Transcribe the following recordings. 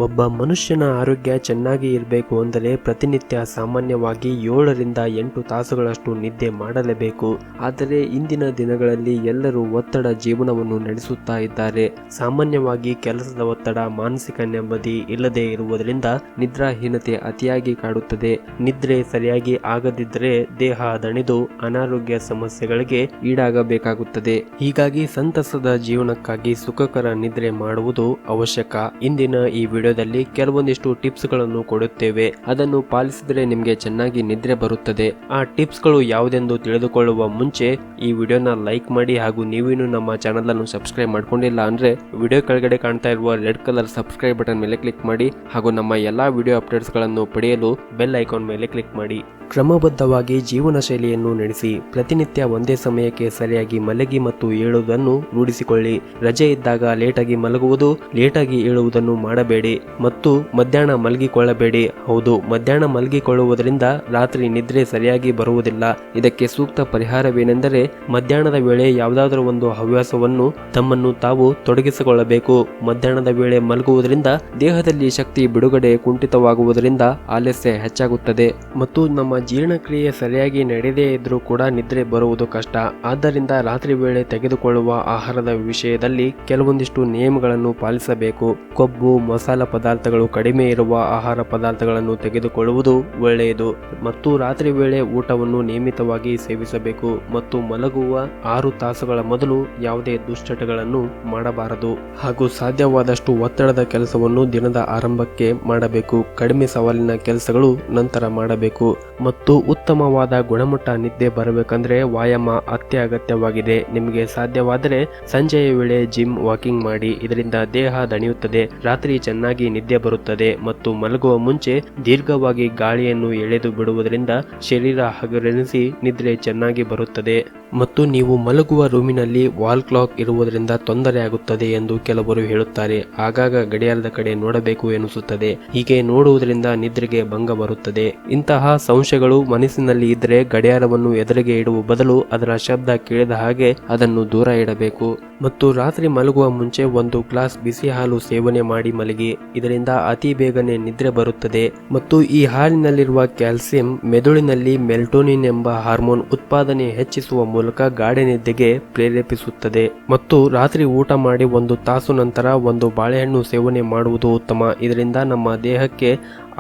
ಒಬ್ಬ ಮನುಷ್ಯನ ಆರೋಗ್ಯ ಚೆನ್ನಾಗಿ ಇರಬೇಕು ಅಂದರೆ ಪ್ರತಿನಿತ್ಯ ಸಾಮಾನ್ಯವಾಗಿ 7ರಿಂದ 8 ತಾಸುಗಳಷ್ಟು ನಿದ್ದೆ ಮಾಡಲೇಬೇಕು. ಆದರೆ ಇಂದಿನ ದಿನಗಳಲ್ಲಿ ಎಲ್ಲರೂ ಒತ್ತಡ ಜೀವನವನ್ನು ನಡೆಸುತ್ತಾ ಇದ್ದಾರೆ. ಸಾಮಾನ್ಯವಾಗಿ ಕೆಲಸದ ಒತ್ತಡ, ಮಾನಸಿಕ ನೆಮ್ಮದಿ ಇಲ್ಲದೆ ಇರುವುದರಿಂದ ನಿದ್ರಾಹೀನತೆ ಅತಿಯಾಗಿ ಕಾಡುತ್ತದೆ. ನಿದ್ರೆ ಸರಿಯಾಗಿ ಆಗದಿದ್ದರೆ ದೇಹ ದಣಿದು ಅನಾರೋಗ್ಯ ಸಮಸ್ಯೆಗಳಿಗೆ ಈಡಾಗಬೇಕಾಗುತ್ತದೆ. ಹೀಗಾಗಿ ಸಂತಸದ ಜೀವನಕ್ಕಾಗಿ ಸುಖಕರ ನಿದ್ರೆ ಮಾಡುವುದು ಅವಶ್ಯಕ. ಇಂದಿನ ಈ ವಿಡಿಯೋದಲ್ಲಿ ಕೆಲವೊಂದಿಷ್ಟು ಟಿಪ್ಸ್ ಗಳನ್ನು ಕೊಡುತ್ತೇವೆ. ಅದನ್ನು ಪಾಲಿಸಿದರೆ ನಿಮಗೆ ಚೆನ್ನಾಗಿ ನಿದ್ರೆ ಬರುತ್ತದೆ. ಆ ಟಿಪ್ಸ್ ಗಳು ಯಾವುದೆಂದು ತಿಳಿದುಕೊಳ್ಳುವ ಮುಂಚೆ ಈ ವಿಡಿಯೋನ ಲೈಕ್ ಮಾಡಿ ಹಾಗೂ ನೀವೇನು ನಮ್ಮ ಚಾನೆಲ್ ಅನ್ನು ಸಬ್ಸ್ಕ್ರೈಬ್ ಮಾಡ್ಕೊಂಡಿಲ್ಲ ಅಂದ್ರೆ ವಿಡಿಯೋ ಕೆಳಗಡೆ ಕಾಣ್ತಾ ಇರುವ ರೆಡ್ ಕಲರ್ ಸಬ್ಸ್ಕ್ರೈಬ್ ಬಟನ್ ಮೇಲೆ ಕ್ಲಿಕ್ ಮಾಡಿ ಹಾಗೂ ನಮ್ಮ ಎಲ್ಲಾ ವಿಡಿಯೋ ಅಪ್ಡೇಟ್ಸ್ ಗಳನ್ನು ಪಡೆಯಲು ಬೆಲ್ ಐಕಾನ್ ಮೇಲೆ ಕ್ಲಿಕ್ ಮಾಡಿ. ಕ್ರಮಬದ್ಧವಾಗಿ ಜೀವನ ಶೈಲಿಯನ್ನು ನಡೆಸಿ. ಪ್ರತಿನಿತ್ಯ ಒಂದೇ ಸಮಯಕ್ಕೆ ಸರಿಯಾಗಿ ಮಲಗಿ ಮತ್ತು ಏಳುವುದನ್ನು ರೂಢಿಸಿಕೊಳ್ಳಿ. ರಜೆ ಇದ್ದಾಗ ಲೇಟಾಗಿ ಮಲಗುವುದು, ಲೇಟಾಗಿ ಏಳುವುದನ್ನು ಮಾಡಬೇಡಿ ಮತ್ತು ಮಧ್ಯಾಹ್ನ ಮಲಗಿಕೊಳ್ಳಬೇಡಿ. ಹೌದು, ಮಧ್ಯಾಹ್ನ ಮಲಗಿಕೊಳ್ಳುವುದರಿಂದ ರಾತ್ರಿ ನಿದ್ರೆ ಸರಿಯಾಗಿ ಬರುವುದಿಲ್ಲ. ಇದಕ್ಕೆ ಸೂಕ್ತ ಪರಿಹಾರವೇನೆಂದರೆ ಮಧ್ಯಾಹ್ನದ ವೇಳೆ ಯಾವುದಾದರೂ ಒಂದು ಹವ್ಯಾಸವನ್ನು ತಮ್ಮನ್ನು ತಾವು ತೊಡಗಿಸಿಕೊಳ್ಳಬೇಕು. ಮಧ್ಯಾಹ್ನದ ವೇಳೆ ಮಲಗುವುದರಿಂದ ದೇಹದಲ್ಲಿ ಶಕ್ತಿ ಬಿಡುಗಡೆ ಕುಂಠಿತವಾಗುವುದರಿಂದ ಆಲಸ್ಯ ಹೆಚ್ಚಾಗುತ್ತದೆ ಮತ್ತು ನಮ್ಮ ಜೀರ್ಣಕ್ರಿಯೆ ಸರಿಯಾಗಿ ನಡೆಯದೇ ಇದ್ರೂ ಕೂಡ ನಿದ್ರೆ ಬರುವುದು ಕಷ್ಟ. ಆದ್ದರಿಂದ ರಾತ್ರಿ ವೇಳೆ ತೆಗೆದುಕೊಳ್ಳುವ ಆಹಾರದ ವಿಷಯದಲ್ಲಿ ಕೆಲವೊಂದಿಷ್ಟು ನಿಯಮಗಳನ್ನು ಪಾಲಿಸಬೇಕು. ಕೊಬ್ಬು, ಮಸಾಲ ಪದಾರ್ಥಗಳು ಕಡಿಮೆ ಇರುವ ಆಹಾರ ಪದಾರ್ಥಗಳನ್ನು ತೆಗೆದುಕೊಳ್ಳುವುದು ಒಳ್ಳೆಯದು ಮತ್ತು ರಾತ್ರಿ ವೇಳೆ ಊಟವನ್ನು ನಿಯಮಿತವಾಗಿ ಸೇವಿಸಬೇಕು ಮತ್ತು ಮಲಗುವ 6 ತಾಸುಗಳ ಮೊದಲು ಯಾವುದೇ ದುಶ್ಚಟಗಳನ್ನು ಮಾಡಬಾರದು ಹಾಗೂ ಸಾಧ್ಯವಾದಷ್ಟು ಒತ್ತಡದ ಕೆಲಸವನ್ನು ದಿನದ ಆರಂಭಕ್ಕೆ ಮಾಡಬೇಕು. ಕಡಿಮೆ ಸವಾಲಿನ ಕೆಲಸಗಳು ನಂತರ ಮಾಡಬೇಕು ಮತ್ತು ಉತ್ತಮವಾದ ಗುಣಮಟ್ಟ ನಿದ್ದೆ ಬರಬೇಕಂದ್ರೆ ವ್ಯಾಯಾಮ ಅತ್ಯಗತ್ಯವಾಗಿದೆ. ನಿಮಗೆ ಸಾಧ್ಯವಾದರೆ ಸಂಜೆಯ ವೇಳೆ ಜಿಮ್, ವಾಕಿಂಗ್ ಮಾಡಿ. ಇದರಿಂದ ದೇಹ ದಣಿಯುತ್ತದೆ, ರಾತ್ರಿ ಚೆನ್ನಾಗಿ ನಿದ್ದೆ ಬರುತ್ತದೆ ಮತ್ತು ಮಲಗುವ ಮುಂಚೆ ದೀರ್ಘವಾಗಿ ಗಾಳಿಯನ್ನು ಎಳೆದು ಬಿಡುವುದರಿಂದ ಶರೀರ ಹಗರೆನಿಸಿ ನಿದ್ರೆ ಚೆನ್ನಾಗಿ ಬರುತ್ತದೆ. ಮತ್ತು ನೀವು ಮಲಗುವ ರೂಮಿನಲ್ಲಿ ವಾಲ್ ಕ್ಲಾಕ್ ಇರುವುದರಿಂದ ತೊಂದರೆ ಆಗುತ್ತದೆ ಎಂದು ಕೆಲವರು ಹೇಳುತ್ತಾರೆ. ಆಗಾಗ ಗಡಿಯಾರದ ಕಡೆ ನೋಡಬೇಕು ಎನಿಸುತ್ತದೆ. ಹೀಗೆ ನೋಡುವುದರಿಂದ ನಿದ್ರೆಗೆ ಭಂಗ ಬರುತ್ತದೆ. ಇಂತಹ ಸಂಶಯಗಳು ಮನಸ್ಸಿನಲ್ಲಿ ಇದ್ದರೆ ಗಡಿಯಾರವನ್ನು ಎದುರಿಗೆ ಇಡುವ ಬದಲು ಅದರ ಶಬ್ದ ಕೇಳಿದ ಹಾಗೆ ಅದನ್ನು ದೂರ ಇಡಬೇಕು ಮತ್ತು ರಾತ್ರಿ ಮಲಗುವ ಮುಂಚೆ 1 ಗ್ಲಾಸ್ ಬಿಸಿ ಹಾಲು ಸೇವನೆ ಮಾಡಿ ಮಲಗಿ. ಇದರಿಂದ ಅತಿ ಬೇಗನೆ ನಿದ್ರೆ ಬರುತ್ತದೆ ಮತ್ತು ಈ ಹಾಲಿನಲ್ಲಿರುವ ಕ್ಯಾಲ್ಸಿಯಂ ಮೆದುಳಿನಲ್ಲಿ ಮೆಲ್ಟೋನಿನ್ ಎಂಬ ಹಾರ್ಮೋನ್ ಉತ್ಪಾದನೆ ಹೆಚ್ಚಿಸುವ ಮೂಲಕ ಗಾಢ ನಿದ್ದೆಗೆ ಪ್ರೇರೇಪಿಸುತ್ತದೆ. ಮತ್ತು ರಾತ್ರಿ ಊಟ ಮಾಡಿ 1 ತಾಸು ನಂತರ 1 ಬಾಳೆಹಣ್ಣು ಸೇವನೆ ಮಾಡುವುದು ಉತ್ತಮ. ಇದರಿಂದ ನಮ್ಮ ದೇಹಕ್ಕೆ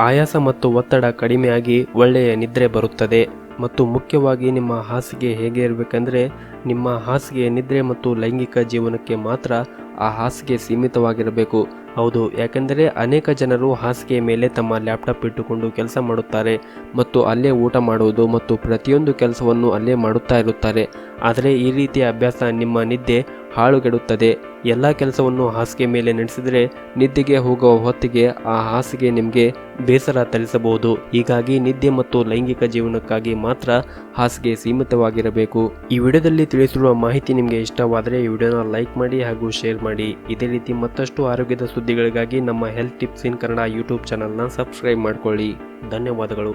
ಆಯಾಸ ಮತ್ತು ಒತ್ತಡ ಕಡಿಮೆಯಾಗಿ ಒಳ್ಳೆಯ ನಿದ್ರೆ ಬರುತ್ತದೆ. ಮತ್ತು ಮುಖ್ಯವಾಗಿ ನಿಮ್ಮ ಹಾಸಿಗೆ ಹೇಗೆ ಇರಬೇಕೆಂದರೆ ನಿಮ್ಮ ಹಾಸಿಗೆ ನಿದ್ರೆ ಮತ್ತು ಲೈಂಗಿಕ ಜೀವನಕ್ಕೆ ಮಾತ್ರ ಆ ಹಾಸಿಗೆ ಸೀಮಿತವಾಗಿರಬೇಕು. ಹೌದು, ಯಾಕೆಂದರೆ ಅನೇಕ ಜನರು ಹಾಸಿಗೆಯ ಮೇಲೆ ತಮ್ಮ ಲ್ಯಾಪ್ಟಾಪ್ ಇಟ್ಟುಕೊಂಡು ಕೆಲಸ ಮಾಡುತ್ತಾರೆ ಮತ್ತು ಅಲ್ಲೇ ಊಟ ಮಾಡುವುದು ಮತ್ತು ಪ್ರತಿಯೊಂದು ಕೆಲಸವನ್ನು ಅಲ್ಲೇ ಮಾಡುತ್ತಾ ಇರುತ್ತಾರೆ. ಆದರೆ ಈ ರೀತಿಯ ಅಭ್ಯಾಸ ನಿಮ್ಮ ನಿದ್ದೆ ಹಾಳುಗೆಡುತ್ತದೆ. ಎಲ್ಲ ಕೆಲಸವನ್ನು ಹಾಸಿಗೆ ಮೇಲೆ ನಡೆಸಿದರೆ ನಿದ್ದೆಗೆ ಹೋಗುವ ಹೊತ್ತಿಗೆ ಆ ಹಾಸಿಗೆ ನಿಮಗೆ ಬೇಸರ ತರಿಸಬಹುದು. ಹೀಗಾಗಿ ನಿದ್ದೆ ಮತ್ತು ಲೈಂಗಿಕ ಜೀವನಕ್ಕಾಗಿ ಮಾತ್ರ ಹಾಸಿಗೆ ಸೀಮಿತವಾಗಿರಬೇಕು. ಈ ವಿಡಿಯೋದಲ್ಲಿ ತಿಳಿಸಿರುವ ಮಾಹಿತಿ ನಿಮಗೆ ಇಷ್ಟವಾದರೆ ಈ ವಿಡಿಯೋನ ಲೈಕ್ ಮಾಡಿ ಹಾಗೂ ಶೇರ್ ಮಾಡಿ. ಇದೇ ರೀತಿ ಮತ್ತಷ್ಟು ಆರೋಗ್ಯದ ಸುದ್ದಿಗಳಿಗಾಗಿ ನಮ್ಮ ಹೆಲ್ತ್ ಟಿಪ್ಸ್ ಇನ್ ಕನ್ನಡ ಯೂಟ್ಯೂಬ್ ಚಾನಲ್ನ ಸಬ್ಸ್ಕ್ರೈಬ್ ಮಾಡಿಕೊಳ್ಳಿ. ಧನ್ಯವಾದಗಳು.